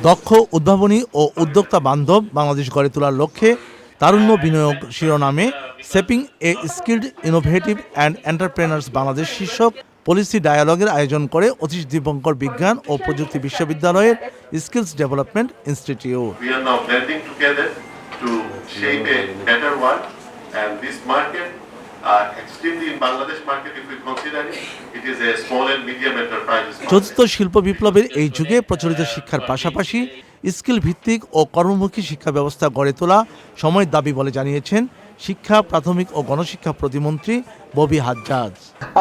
দক্ষ, উদ্ভাবনী ও উদ্যোক্তা বান্ধব বাংলাদেশ গড়ে তোলার লক্ষ্যে তারুণ্য বিনিয়োগ শিরোনামে shaping A skilled innovative and entrepreneurs Bangladesh শীর্ষক পলিসি ডায়ালগের আয়োজন করে অতীশ দীপঙ্কর বিজ্ঞান ও প্রযুক্তি বিশ্ববিদ্যালয়ের স্কিলস ডেভেলপমেন্ট ইনস্টিটিউট। চতুর্থ শিল্প বিপ্লবের এই যুগে প্রচলিত শিক্ষার পাশাপাশি স্কিল ভিত্তিক ও কর্মমুখী শিক্ষা ব্যবস্থা গড়ে তোলা সময়ের দাবি বলে জানিয়েছেন শিক্ষা, প্রাথমিক ও গণশিক্ষা প্রতিমন্ত্রী ববি হাজ্জাজ।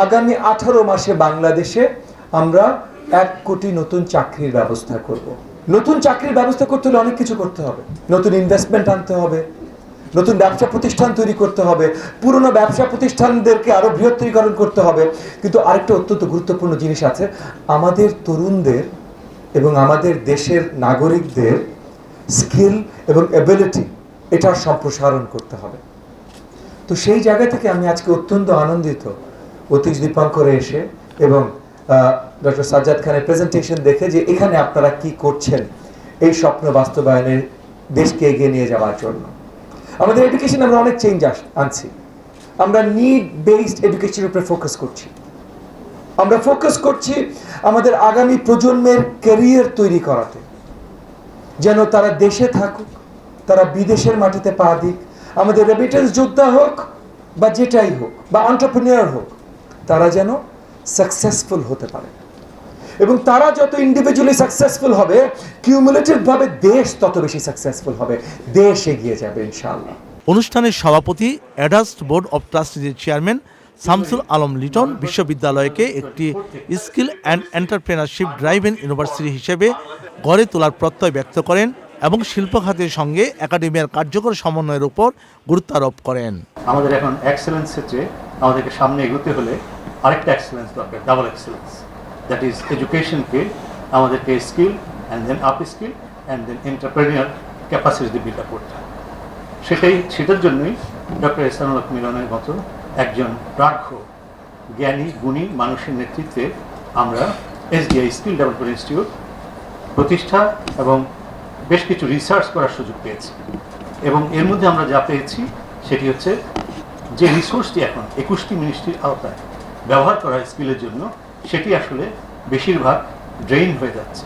আগামী 18 মাসে বাংলাদেশে আমরা 1 কোটি নতুন চাকরির ব্যবস্থা করব। নতুন চাকরির ব্যবস্থা করতে হলে অনেক কিছু করতে হবে। নতুন ইনভেস্টমেন্ট আনতে হবে, নতুন ব্যবসা প্রতিষ্ঠান তৈরি করতে হবে, পুরনো ব্যবসা প্রতিষ্ঠানদেরকে আরো বৃহত্তরীকরণ করতে হবে। কিন্তু আরেকটা অত্যন্ত গুরুত্বপূর্ণ জিনিস আছে, আমাদের তরুণদের এবং আমাদের দেশের নাগরিকদের স্কিল এবং এবিলিটি এটার সম্প্রসারণ করতে হবে। তো সেই জায়গা থেকে আমি আজকে অত্যন্ত আনন্দিত অতীশ দীপঙ্করে এসে এবং ডক্টর সাজ্জাদ খানের প্রেজেন্টেশন দেখে যে এখানে আপনারা কি করছেন এই স্বপ্ন বাস্তবায়নের দেশকে এগিয়ে নিয়ে যাওয়ার জন্য। আমাদের এডুকেশন আমরা অনেক চেঞ্জ আনছি। আমরা নিড বেসড এডুকেশনের উপরে ফোকাস করছি। আমরা ফোকাস করছি আমাদের আগামী প্রজন্মের ক্যারিয়ার তৈরি করাতে, যেন তারা দেশে থাকুক, তারা বিদেশের মাটিতে পা দিক, আমাদের রেমিটেন্স যোদ্ধা হোক বা যেটাই হোক বা এন্টারপ্রেনিউর হোক, তারা যেন সাকসেসফুল হতে পারে। এবং তারা যত ইন্ডিভিজুয়ালি সাকসেসফুল হবে, কিউমুলেটিভ ভাবে দেশ তত বেশি সাকসেসফুল হবে, দেশ এগিয়ে যাবে ইনশাআল্লাহ। অনুষ্ঠানের সভাপতি অ্যাডাস্ট বোর্ড অব ট্রাস্টিজের চেয়ারম্যান শামসুল আলম লিটন বিশ্ববিদ্যালয়কে একটি skill and entrepreneurship driven university হিসেবে গড়ে তোলার প্রত্যয় ব্যক্ত করেন এবং শিল্প খাতের সঙ্গে একাডেমিয়ার কার্যকর সমন্বয়ের উপর গুরুত্ব আরোপ করেন। আমাদের এখন এক্সেলেন্সের চেয়ে আমাদেরকে সামনে এগোতে হলে আরেকটা এক্সেলেন্স দরকার, ডাবল এক্সেলেন্স। দ্যাট ইজ এডুকেশনকে আমাদেরকে skill and then upskill and then entrepreneur capacity build up করতে হবে। সেটার জন্যই ডক্টর এহসানুল হক মিলনের মতো একজন প্রাজ্ঞ, জ্ঞানী, গুণী মানুষের নেতৃত্বে আমরা এসডিআই স্কিল ডেভেলপমেন্ট ইনস্টিটিউট প্রতিষ্ঠা এবং বেশ কিছু রিসার্চ করার সুযোগ পেয়েছি। এবং এর মধ্যে আমরা যা পেয়েছি সেটি হচ্ছে যে রিসোর্সটি এখন 21টি মিনিস্ট্রির আওতায় ব্যবহার করা স্কিলের জন্য, সেটি আসলে বেশিরভাগ ড্রেইন হয়ে যাচ্ছে।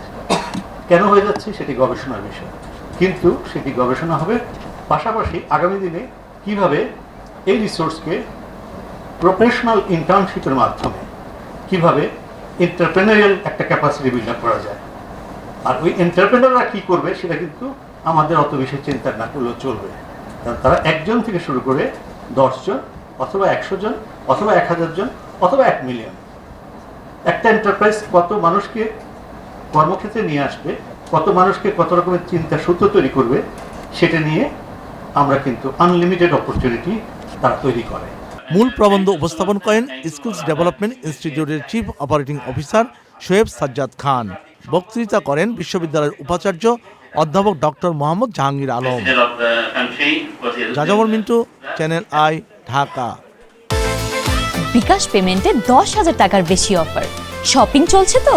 কেন হয়ে যাচ্ছে সেটি গবেষণার বিষয়, কিন্তু সেটি গবেষণা হবে পাশাপাশি আগামী দিনে কিভাবে এই রিসোর্সকে প্রফেশনাল ইন্টার্নশিপের মাধ্যমে কিভাবে এন্টারপ্রেনারিয়াল একটা ক্যাপাসিটি বিল্ড আপ করা যায়। আর ওই এন্টারপ্রেনাররা কি করবে সেটা কিন্তু আমাদের অত বেশি চিন্তা না করলেও চলবে, কারণ তারা 1 জন থেকে শুরু করে 10 জন অথবা 100 জন অথবা 1000 জন অথবা 1 মিলিয়ন একটা এন্টারপ্রাইজ কত মানুষকে কর্মক্ষেত্রে নিয়ে আসবে, কত মানুষকে কত রকমের চিন্তা সূত্র তৈরি করবে, সেটা নিয়ে আমরা কিন্তু আনলিমিটেড অপরচুনিটি তারা তৈরি করে। মূল প্রবন্ধ উপস্থাপন করেন স্কিলস ডেভেলপমেন্ট ইনস্টিটিউটের chief operating officer Shoaib Sajjad Khan. বক্তৃতা করেন বিশ্ববিদ্যালয়ের উপাচার্য অধ্যাপক ডক্টর মোহাম্মদ জাহাঙ্গীর আলম। যাযাবর মিন্টু, চ্যানেল আই, ঢাকা। বিকাশ পেমেন্টে 10,000 টাকার বেশি অফার। শপিং চলছে তো।